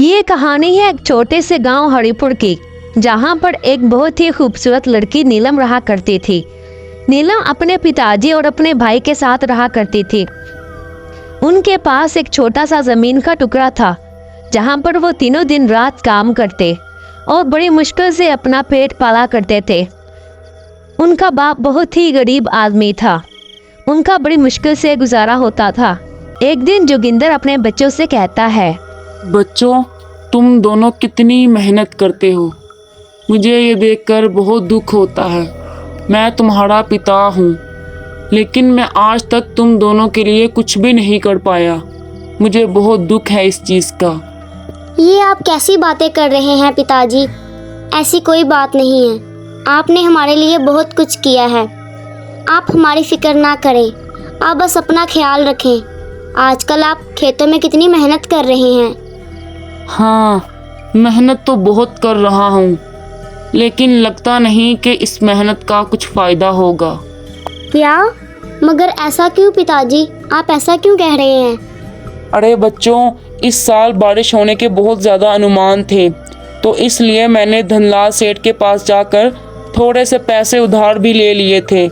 ये कहानी है एक छोटे से गांव हरिपुर की, जहां पर एक बहुत ही खूबसूरत लड़की नीलम रहा करती थी। नीलम अपने पिताजी और अपने भाई के साथ रहा करती थी। उनके पास एक छोटा सा जमीन का टुकड़ा था, जहां पर वो तीनों दिन रात काम करते और बड़ी मुश्किल से अपना पेट पाला करते थे। उनका बाप बहुत ही गरीब आदमी था। उनका बड़ी मुश्किल से गुजारा होता था। एक दिन जोगिंदर अपने बच्चों से कहता है, बच्चों, तुम दोनों कितनी मेहनत करते हो। मुझे ये देखकर बहुत दुख होता है। मैं तुम्हारा पिता हूँ, लेकिन मैं आज तक तुम दोनों के लिए कुछ भी नहीं कर पाया। मुझे बहुत दुख है इस चीज़ का। ये आप कैसी बातें कर रहे हैं पिताजी? ऐसी कोई बात नहीं है। आपने हमारे लिए बहुत कुछ किया है। आप हमारी फिक्र ना करें, आप बस अपना ख्याल रखें। आजकल आप खेतों में कितनी मेहनत कर रहे हैं। हाँ, मेहनत तो बहुत कर रहा हूँ, लेकिन लगता नहीं कि इस मेहनत का कुछ फ़ायदा होगा। क्या? मगर ऐसा क्यों पिताजी? आप ऐसा क्यों कह रहे हैं? अरे बच्चों, इस साल बारिश होने के बहुत ज़्यादा अनुमान थे, तो इसलिए मैंने धनलाल सेठ के पास जाकर थोड़े से पैसे उधार भी ले लिए थे।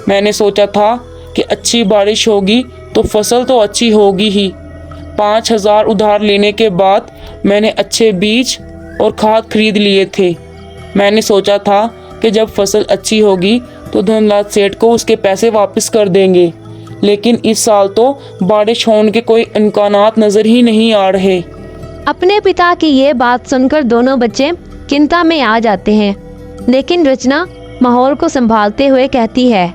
मैंने सोचा था कि अच्छी बारिश होगी तो फसल तो अच्छी होगी ही। 5,000 उधार लेने के बाद मैंने अच्छे बीज और खाद खरीद लिए थे। मैंने सोचा था कि जब फसल अच्छी होगी तो धनलाल सेठ को उसके पैसे वापस कर देंगे, लेकिन इस साल तो बारिश होने के कोई इम्कानात नज़र ही नहीं आ रहे। अपने पिता की ये बात सुनकर दोनों बच्चे चिंता में आ जाते हैं, लेकिन रचना माहौल को संभालते हुए कहती है,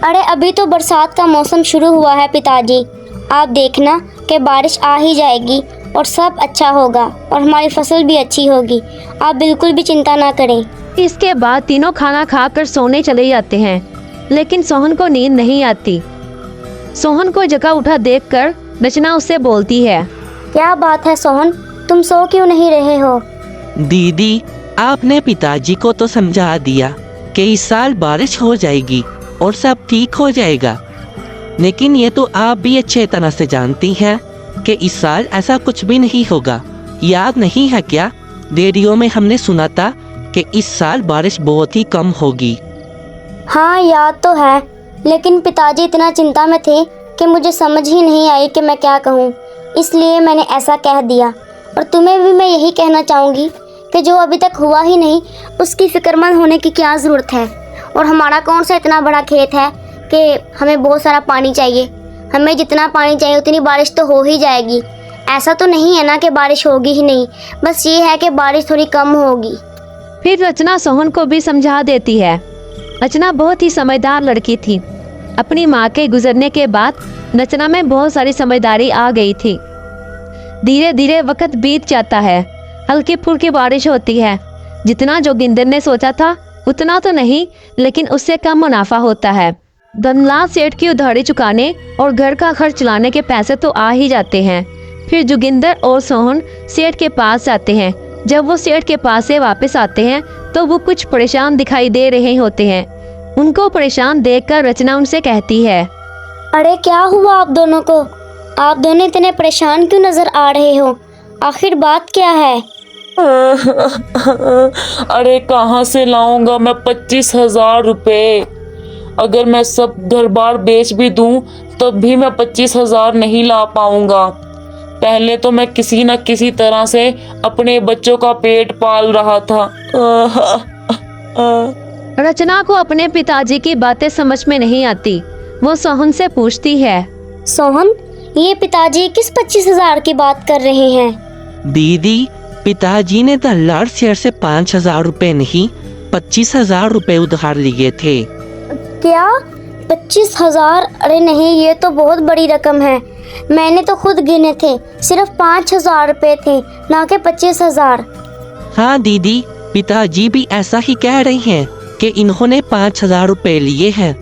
अरे अभी तो बरसात का मौसम शुरू हुआ है पिताजी। आप देखना कि बारिश आ ही जाएगी और सब अच्छा होगा और हमारी फसल भी अच्छी होगी। आप बिल्कुल भी चिंता ना करें। इसके बाद तीनों खाना खाकर सोने चले जाते हैं, लेकिन सोहन को नींद नहीं आती। सोहन को जगा उठा देखकर रचना उससे बोलती है, क्या बात है सोहन, तुम सो क्यों नहीं रहे हो? दीदी, आपने पिताजी को तो समझा दिया कि इस साल बारिश हो जाएगी और सब ठीक हो जाएगा, लेकिन ये तो आप भी अच्छे तरह से जानती हैं कि इस साल ऐसा कुछ भी नहीं होगा। याद नहीं है क्या, रेडियो में हमने सुना था कि इस साल बारिश बहुत ही कम होगी। हाँ याद तो है, लेकिन पिताजी इतना चिंता में थे कि मुझे समझ ही नहीं आई कि मैं क्या कहूँ, इसलिए मैंने ऐसा कह दिया। और तुम्हें भी मैं यही कहना चाहूँगी कि जो अभी तक हुआ ही नहीं उसकी फिक्रमंद होने की क्या ज़रूरत है। और हमारा कौन सा इतना बड़ा खेत है कि हमें बहुत सारा पानी चाहिए। हमें जितना पानी चाहिए उतनी बारिश तो हो ही जाएगी। ऐसा तो नहीं है ना कि बारिश होगी ही नहीं, बस ये है कि बारिश थोड़ी कम होगी। फिर रचना सोहन को भी समझा देती है। रचना बहुत ही समझदार लड़की थी। अपनी माँ के गुजरने के बाद रचना में बहुत सारी समझदारी आ गई थी। धीरे धीरे वक्त बीत जाता है। हल्की फुल्की बारिश होती है। जितना जोगिंदर ने सोचा था उतना तो नहीं, लेकिन उससे कम मुनाफा होता है। धनलाल सेठ की उधारी चुकाने और घर का खर्च चलाने के पैसे तो आ ही जाते हैं। फिर जोगिंदर और सोहन सेठ के पास जाते हैं। जब वो सेठ के पास से वापस आते हैं तो वो कुछ परेशान दिखाई दे रहे होते हैं। उनको परेशान देखकर रचना उनसे कहती है, अरे क्या हुआ आप दोनों को? आप दोनों इतने परेशान क्यों नज़र आ रहे हो? आखिर बात क्या है? अरे कहाँ से लाऊंगा मैं 25,000 रुपये? अगर मैं सब घर बार बेच भी दूं तब भी मैं 25,000 नहीं ला पाऊंगा। पहले तो मैं किसी न किसी तरह से अपने बच्चों का पेट पाल रहा था। रचना को अपने पिताजी की बातें समझ में नहीं आती। वो सोहन से पूछती है, सोहन, ये पिताजी किस 25,000 की बात कर रहे हैं? दीदी, पिताजी ने धनलाल सेठ से 5,000 रुपए नहीं 25,000 रुपए उधार लिए थे। क्या? 25,000? अरे नहीं, ये तो बहुत बड़ी रकम है। मैंने तो खुद गिने थे, सिर्फ 5,000 रुपए थे, ना कि 25,000। हाँ दीदी, पिताजी भी ऐसा ही कह रहे हैं कि इन्होंने 5,000 रुपए लिए हैं,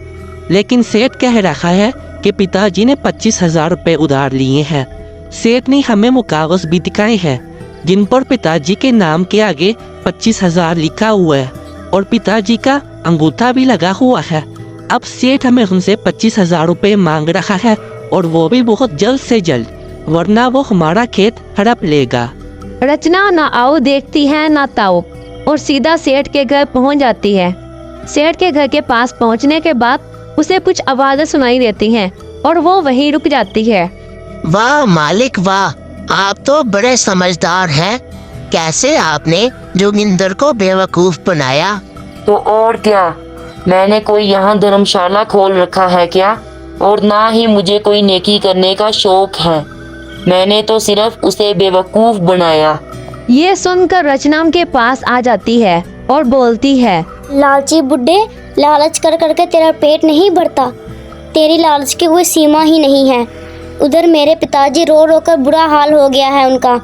लेकिन सेठ कह रहा है कि पिताजी ने 25,000 रुपए उधार लिए हैं। सेठ ने हमें वो कागज भी दिखाए हैं जिन पर पिताजी के नाम के आगे 25,000 लिखा हुआ है और पिताजी का अंगूठा भी लगा हुआ है। अब सेठ हमें उनसे 25,000 रुपए मांग रहा है और वो भी बहुत जल्द से जल्द, वरना वो हमारा खेत हड़प लेगा। रचना ना आओ देखती है ना ताओ और सीधा सेठ के घर पहुंच जाती है। सेठ के घर के पास पहुंचने के बाद उसे कुछ आवाजें सुनाई देती हैं और वो वहीं रुक जाती है। वाह मालिक वाह, आप तो बड़े समझदार हैं। कैसे आपने जोगिंदर को बेवकूफ बनाया? तो और क्या, मैंने कोई यहाँ धर्मशाला खोल रखा है क्या? और ना ही मुझे कोई नेकी करने का शौक है। मैंने तो सिर्फ उसे बेवकूफ बनाया। ये सुनकर रचना के पास आ जाती है और बोलती है, लालची बुड्ढे, लालच कर करके तेरा पेट नहीं भरता। तेरी लालच की कोई सीमा ही नहीं है। उधर मेरे पिताजी रो रो कर बुरा हाल हो गया है उनका।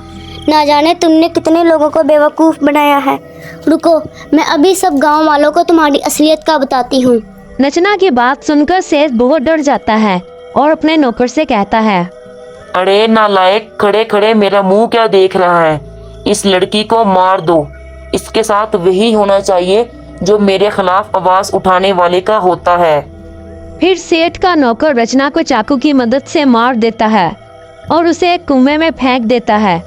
ना जाने तुमने कितने लोगों को बेवकूफ़ बनाया है। रुको, मैं अभी सब गांव वालों को तुम्हारी असलियत का बताती हूँ। रचना की बात सुनकर सेठ बहुत डर जाता है और अपने नौकर से कहता है, अरे नालायक, खड़े खड़े मेरा मुंह क्या देख रहा है? इस लड़की को मार दो। इसके साथ वही होना चाहिए जो मेरे खिलाफ आवाज उठाने वाले का होता है। फिर सेठ का नौकर रचना को चाकू की मदद से मार देता है और उसे एक कुएं में फेंक देता है।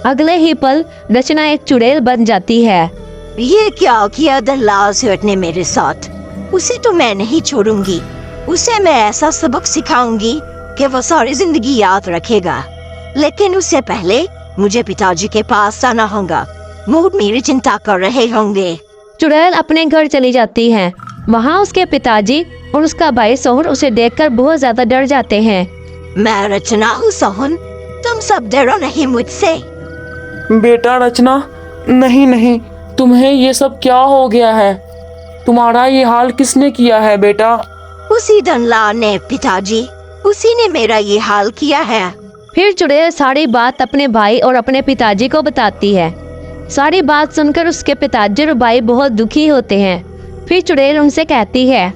अगले ही पल रचना एक चुड़ैल बन जाती है। ये क्या किया दलाल सेठ ने मेरे साथ? उसे तो मैं नहीं छोड़ूंगी। उसे मैं ऐसा सबक सिखाऊंगी कि वो सारी जिंदगी याद रखेगा। लेकिन उससे पहले मुझे पिताजी के पास आना होगा। वो मेरी चिंता कर रहे होंगे। चुड़ैल अपने घर चली जाती है। वहाँ उसके पिताजी और उसका भाई सोहन उसे देखकर बहुत ज्यादा डर जाते हैं। मैं रचना हूँ सोहन, तुम सब डरो नहीं मुझसे। बेटा रचना, नहीं नहीं, तुम्हें ये सब क्या हो गया है? तुम्हारा ये हाल किसने किया है बेटा? उसी दलाल ने पिताजी, उसी ने मेरा ये हाल किया है। फिर चुड़ैल सारी बात अपने भाई और अपने पिताजी को बताती है। सारी बात सुनकर उसके पिताजी और भाई बहुत दुखी होते हैं। फिर चुड़ैल उनसे कहती है,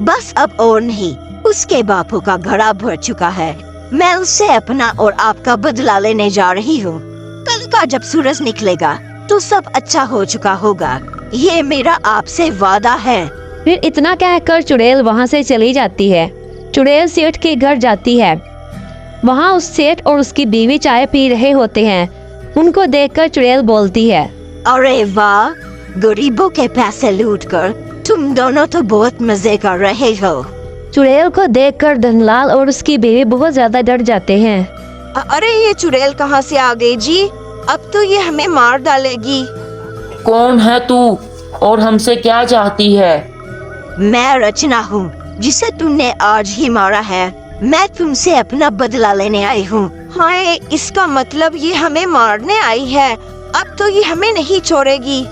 बस अब और नहीं, उसके बापू का घड़ा भर चुका है। मैं उससे अपना और आपका बदला लेने जा रही हूँ। कल का जब सूरज निकलेगा तो सब अच्छा हो चुका होगा। ये मेरा आपसे वादा है। फिर इतना कहकर चुड़ैल वहाँ से चली जाती है। चुड़ैल सेठ के घर जाती है। वहाँ उस सेठ और उसकी बीवी चाय पी रहे होते हैं। उनको देखकर चुड़ैल बोलती है, अरे वाह, गरीबों के पैसे लूटकर तुम दोनों तो बहुत मजे कर रहे हो। चुड़ैल को देखकर धनलाल और उसकी बीवी बहुत ज्यादा डर जाते हैं। अरे ये चुड़ैल कहाँ से आ गई जी? अब तो ये हमें मार डालेगी। कौन है तू और हमसे क्या चाहती है? मैं रचना हूँ जिसे तुमने आज ही मारा है। मैं तुमसे अपना बदला लेने आई हूँ। हाय, इसका मतलब ये हमें मारने आई है। अब तो ये हमें नहीं छोड़ेगी।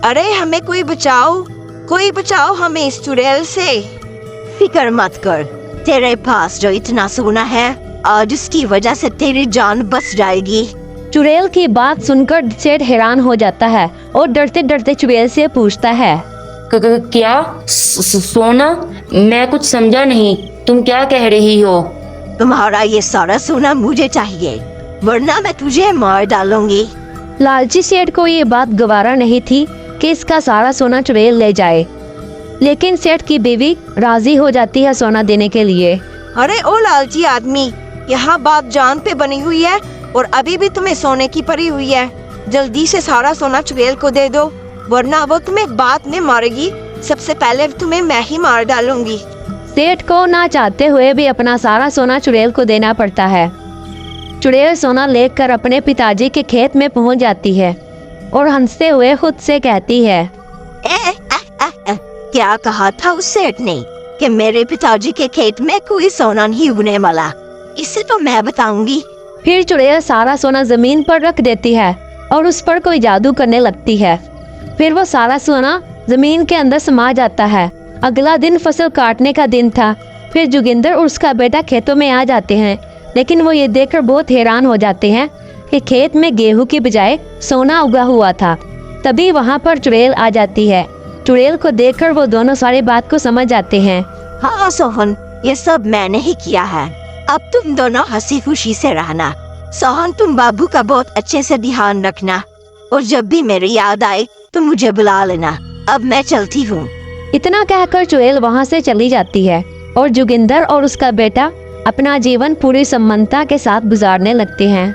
अरे हमें कोई बचाओ हमें इस चुड़ैल से। फिक्र मत कर, तेरे पास जो इतना सोना है आज उसकी वजह से तेरी जान बच जाएगी। चुड़ैल की बात सुनकर सेठ हैरान हो जाता है और डरते डरते चुड़ैल से पूछता है, क्या सोना? मैं कुछ समझा नहीं, तुम क्या कह रही हो? तुम्हारा ये सारा सोना मुझे चाहिए, वरना मैं तुझे मार डालूंगी। लालची सेठ को ये बात गवारा नहीं थी कि इसका सारा सोना चुड़ैल ले जाए, लेकिन सेठ की बीवी राजी हो जाती है सोना देने के लिए। अरे ओ लालची आदमी, यहाँ बात जान पे बनी हुई है और अभी भी तुम्हें सोने की पड़ी हुई है। जल्दी से सारा सोना चुड़ैल को दे दो, वरना वो तुम्हें बाद में मारेगी। सबसे पहले तुम्हें मैं ही मार डालूंगी। सेठ को ना चाहते हुए भी अपना सारा सोना चुड़ैल को देना पड़ता है। चुड़ैल सोना लेकर अपने पिताजी के खेत में पहुंच जाती है और हंसते हुए खुद से कहती है, क्या कहा था उस सेठ ने कि मेरे पिताजी के खेत में कोई सोना नहीं उगने वाला? इसे तो मैं बताऊंगी। फिर चुड़ैल सारा सोना जमीन पर रख देती है और उस पर कोई जादू करने लगती है। फिर वो सारा सोना जमीन के अंदर समा जाता है। अगला दिन फसल काटने का दिन था। फिर जोगिंदर और उसका बेटा खेतों में आ जाते हैं, लेकिन वो ये देखकर बहुत हैरान हो जाते हैं कि खेत में गेहूं की बजाय सोना उगा हुआ था। तभी वहाँ पर चुड़ैल आ जाती है। चुड़ैल को देखकर वो दोनों सारी बात को समझ जाते हैं। हाँ सोहन, ये सब मैंने ही किया है। अब तुम दोनों हंसी खुशी से रहना। सोहन, तुम बाबू का बहुत अच्छे से ध्यान रखना और जब भी मेरी याद आए तो मुझे बुला लेना। अब मैं चलती हूँ। इतना कहकर चुड़ैल वहाँ से चली जाती है और जोगिंदर और उसका बेटा अपना जीवन पूरी सम्मानता के साथ गुजारने लगते हैं।